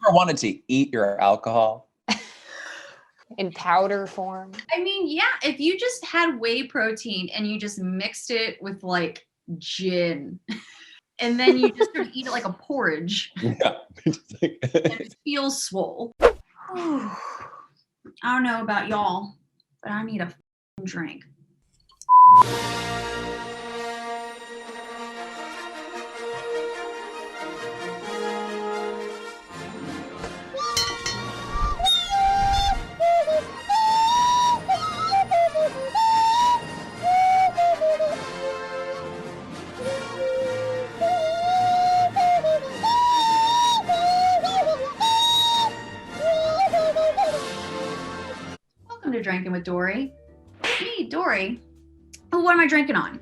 ever wanted to eat your alcohol? In powder form? I mean, yeah, if you just had whey protein and you just mixed it with like gin and then you just sort of eat it like a porridge. Yeah. And it feels swole. I don't know about y'all, but I need a drink. Welcome to Drinking with Dory. Me, Dory. Oh, what am I drinking on?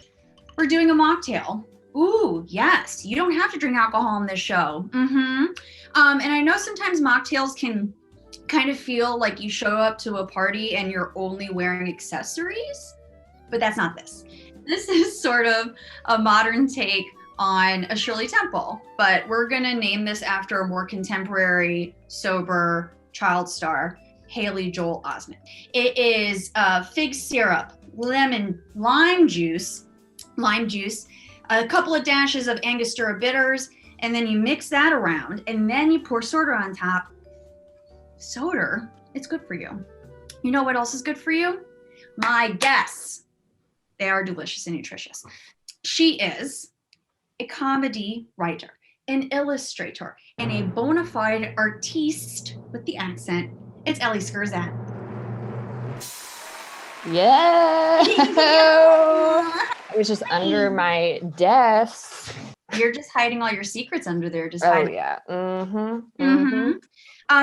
We're doing a mocktail. Ooh, yes. You don't have to drink alcohol on this show. And I know sometimes mocktails can kind of feel like you show up to a party and you're only wearing accessories, but that's not this. This is sort of a modern take on a Shirley Temple, but we're gonna name this after a more contemporary, sober child star, Haley Joel Osment. It is fig syrup, lime juice, a couple of dashes of Angostura bitters, and then you mix that around, and then you pour soda on top. Soda, it's good for you. You know what else is good for you? My guess. They are delicious and nutritious. She is a comedy writer, an illustrator, and a bona fide artiste with the accent. It's Ellie Skrzat. Yeah. It was just under my desk. You're just hiding all your secrets under there. Just Oh hiding. yeah.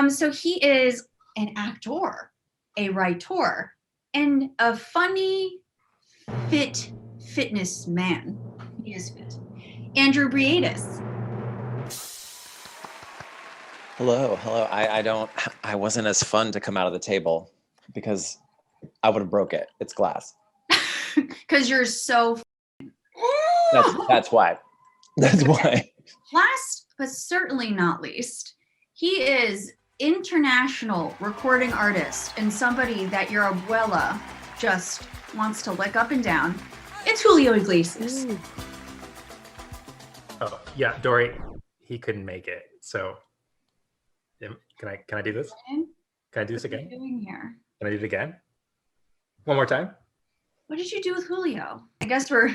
So he is an actor, a writer, and a funny, fitness man. He is fit. Andrew Briedis. Hello. I wasn't as fun to come out of the table because I would have broke it. It's glass. Because you're so. That's why. That's why. Last but certainly not least, he is international recording artist and somebody that your abuela just wants to lick up and down. It's Julio Iglesias. Ooh. Oh yeah, Dory, he couldn't make it. So can I do this? Can I do this What are again? you doing here? Can I do it again? One more time? What did you do with Julio? I guess we're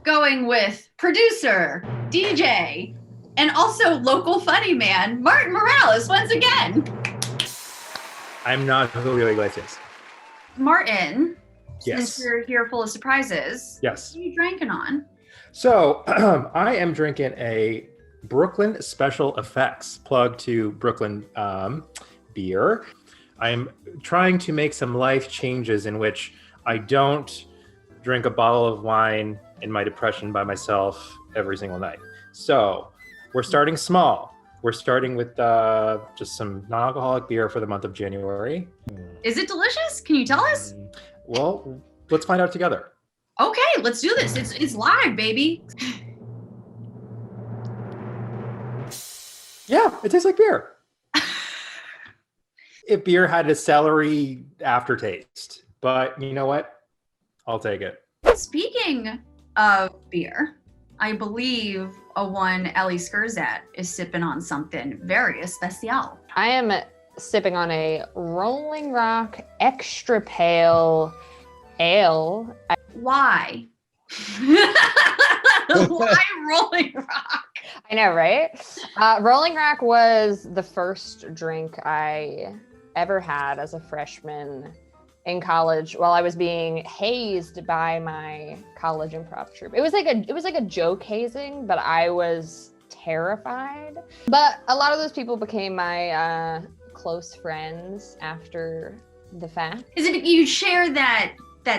going with producer, DJ, and also local funny man, Martin Morales, once again. I'm not Julio Iglesias. Martin, Yes. since we're here full of surprises, Yes. what are you drinking on? So I am drinking a Brooklyn Special Effects, plug to Brooklyn beer. I'm trying to make some life changes in which I don't drink a bottle of wine in my depression by myself every single night. So we're starting small. We're starting with just some non-alcoholic beer for the month of January. Is it delicious? Can you tell us? Well, let's find out together. Okay, let's do this. It's live, baby. Yeah, it tastes like beer. If beer had a celery aftertaste, but you know what? I'll take it. Speaking of beer, I believe one Ellie Skrzat is sipping on something very especial. I am sipping on a Rolling Rock extra pale ale. Why? Why Rolling Rock? I know, right? Rolling Rock was the first drink I ever had as a freshman in college while I was being hazed by my college improv troupe. It was like a joke hazing, but I was terrified. But a lot of those people became my close friends after the fact. Is it you share that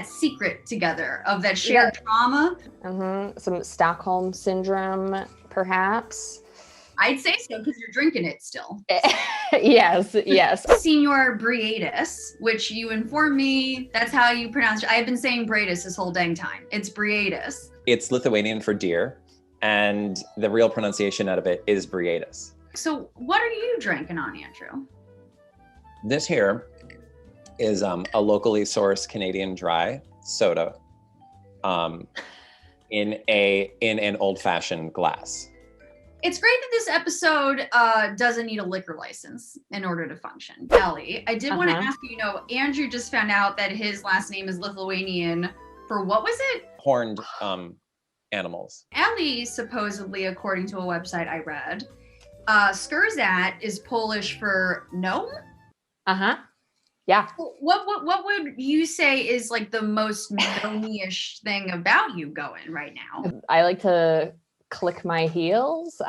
secret together of that shared trauma? Some Stockholm syndrome, perhaps. I'd say so because you're drinking it still. Yes. Senor Briedis, which you informed me that's how you pronounce it. I've been saying Briedis this whole dang time. It's Briedis. It's Lithuanian for deer, and the real pronunciation out of it is Briedis. So what are you drinking on, Andrew? This here is a locally sourced Canadian dry soda in an old-fashioned glass. It's great that this episode doesn't need a liquor license in order to function. Ellie, I did want to ask you, Andrew just found out that his last name is Lithuanian for what was it? Horned animals. Ellie, supposedly, according to a website I read, Skrzat is Polish for gnome? Yeah. What would you say is like the most gnome-ish thing about you going right now? I like to click my heels.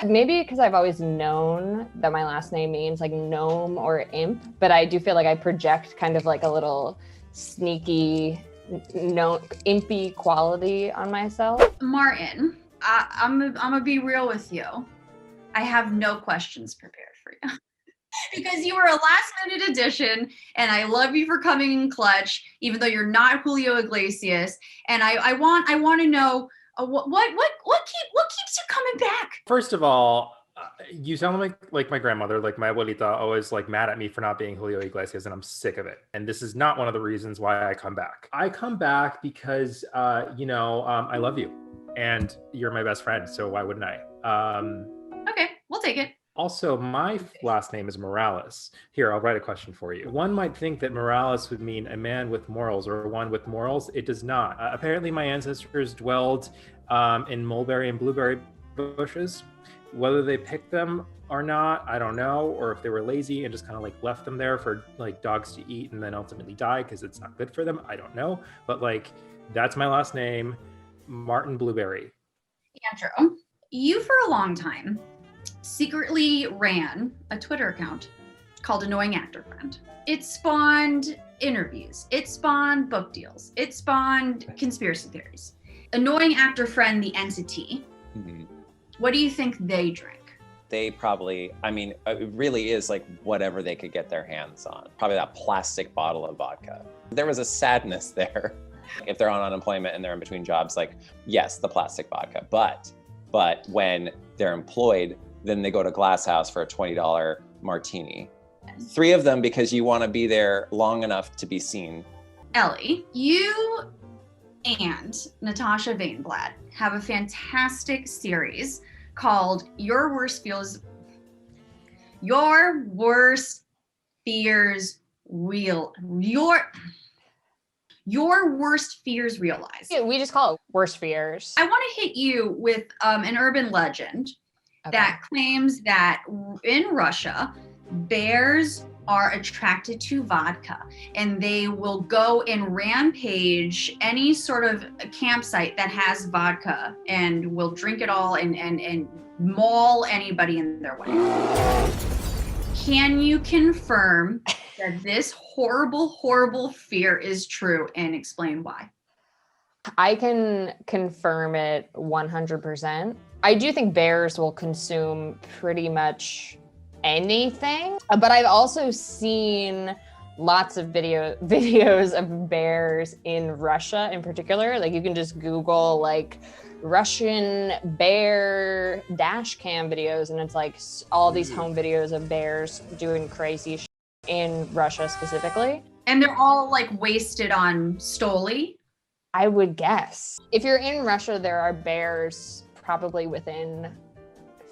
Maybe because I've always known that my last name means like gnome or imp, but I do feel like I project kind of like a little sneaky, impy quality on myself. Martin, I'm gonna be real with you. I have no questions prepared for you. Because you were a last minute addition, and I love you for coming in clutch, even though you're not Julio Iglesias. And I want to know what keeps you coming back? First of all, you sound like my grandmother, like my abuelita, always like mad at me for not being Julio Iglesias, and I'm sick of it. And this is not one of the reasons why I come back. I come back because I love you, and you're my best friend. So why wouldn't I? Okay, we'll take it. Also, my last name is Morales. Here, I'll write a question for you. One might think that Morales would mean a man with morals or one with morals. It does not. Apparently, my ancestors dwelled in mulberry and blueberry bushes. Whether they picked them or not, I don't know. Or if they were lazy and just kind of like left them there for like dogs to eat and then ultimately die because it's not good for them. I don't know. But like, that's my last name, Martin Blueberry. Andrew, you for a long time secretly ran a Twitter account called Annoying Actor Friend. It spawned interviews. It spawned book deals. It spawned conspiracy theories. Annoying Actor Friend, the entity. Mm-hmm. What do you think they drink? They probably, it really is like whatever they could get their hands on. Probably that plastic bottle of vodka. There was a sadness there. If they're on unemployment and they're in between jobs, like, yes, the plastic vodka. But when they're employed, then they go to Glass House for a $20 martini. 3 of them because you want to be there long enough to be seen. Ellie, you and Natasha Vainblad have a fantastic series called Your Worst Fears Realized. Yeah, we just call it Worst Fears. I want to hit you with an urban legend that claims that in Russia, bears are attracted to vodka and they will go and rampage any sort of campsite that has vodka and will drink it all and maul anybody in their way. Can you confirm that this horrible, horrible fear is true and explain why? I can confirm it 100%. I do think bears will consume pretty much anything, but I've also seen lots of videos of bears in Russia in particular. Like you can just Google like Russian bear dash cam videos and it's like all these home videos of bears doing crazy shit in Russia specifically. And they're all like wasted on Stoli? I would guess. If you're in Russia, there are bears probably within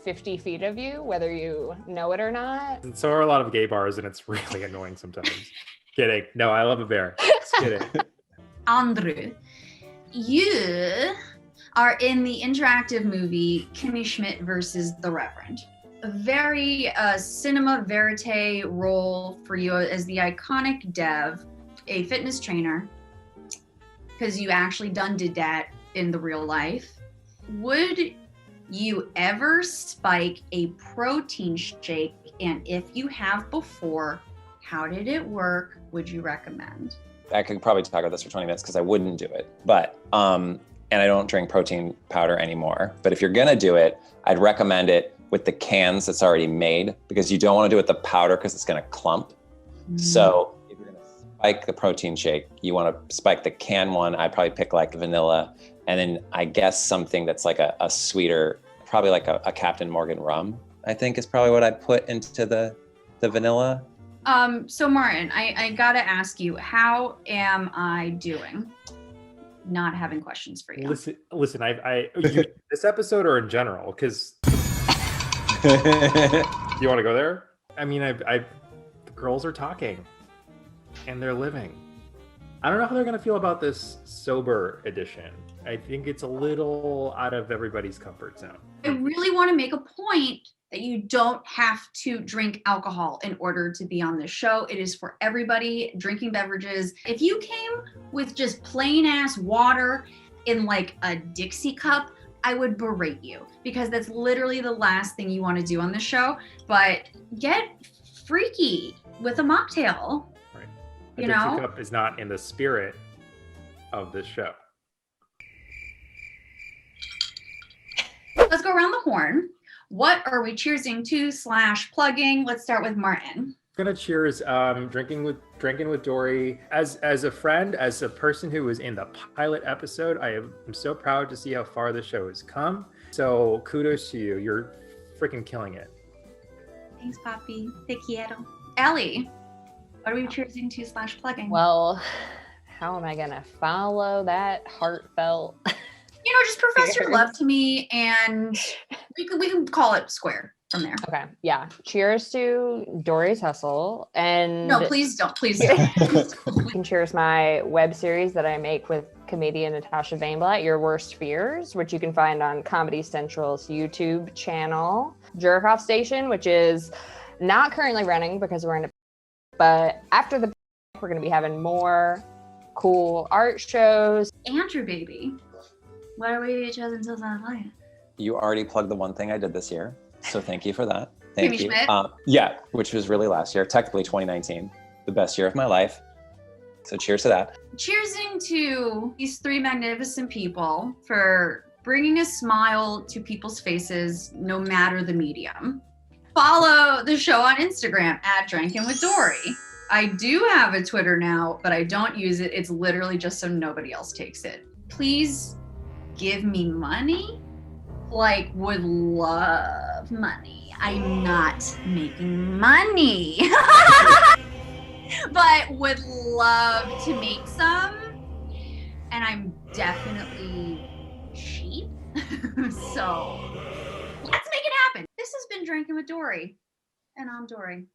50 feet of you, whether you know it or not. And so are a lot of gay bars, and it's really annoying sometimes. Kidding. No, I love a bear. Just kidding. Andrew, you are in the interactive movie Kimmy Schmidt versus the Reverend. A very cinema verite role for you as the iconic Dev, a fitness trainer, because you actually did that in the real life. Would you ever spike a protein shake? And if you have before, how did it work? Would you recommend? I could probably talk about this for 20 minutes because I wouldn't do it. But, and I don't drink protein powder anymore. But if you're gonna do it, I'd recommend it with the cans that's already made because you don't wanna do it with the powder because it's gonna clump. Mm-hmm. So if you're gonna spike the protein shake, you wanna spike the can one. I'd probably pick like vanilla. And then I guess something that's like a sweeter, probably like a Captain Morgan rum, I think is probably what I'd put into the vanilla. So Martin, I gotta ask you, how am I doing? Not having questions for you. Listen. This episode or in general? Because you want to go there? I mean, the girls are talking, and they're living. I don't know how they're gonna feel about this sober edition. I think it's a little out of everybody's comfort zone. I really want to make a point that you don't have to drink alcohol in order to be on this show. It is for everybody, drinking beverages. If you came with just plain ass water in like a Dixie cup, I would berate you, because that's literally the last thing you want to do on this show. But get freaky with a mocktail. Right. A You Dixie know? cup is not in the spirit of this show. Let's go around the horn. What are we cheersing to / plugging? Let's start with Martin. Gonna cheers. Drinking with Dory. As a friend, as a person who was in the pilot episode, I am so proud to see how far the show has come. So kudos to you. You're freaking killing it. Thanks, Poppy. Te quiero. Ellie, what are we cheersing to / plugging? Well, how am I gonna follow that heartfelt? You know, just profess your Cheers. love to me, and we can call it square from there. Okay, yeah. Cheers to Dory's Hustle, and No, please don't. Please don't. you can cheers my web series that I make with comedian Natasha Vainblatt, Your Worst Fears, which you can find on Comedy Central's YouTube channel. Jerk Off Station, which is not currently running because we're in a, but after the we're going to be having more cool art shows. Andrew, baby, what are we choosing to play? You already plugged the one thing I did this year, so thank you for that. Kimmy Thank you. Schmidt? Yeah, which was really last year, technically 2019, the best year of my life. So cheers to that. Cheersing to these three magnificent people for bringing a smile to people's faces, no matter the medium. Follow the show on Instagram at Drankin with Dory. I do have a Twitter now, but I don't use it. It's literally just so nobody else takes it. Please give me money. Like, would love money. I'm not making money. But would love to make some. And I'm definitely cheap. So let's make it happen. This has been Drinking with Dory. And I'm Dory.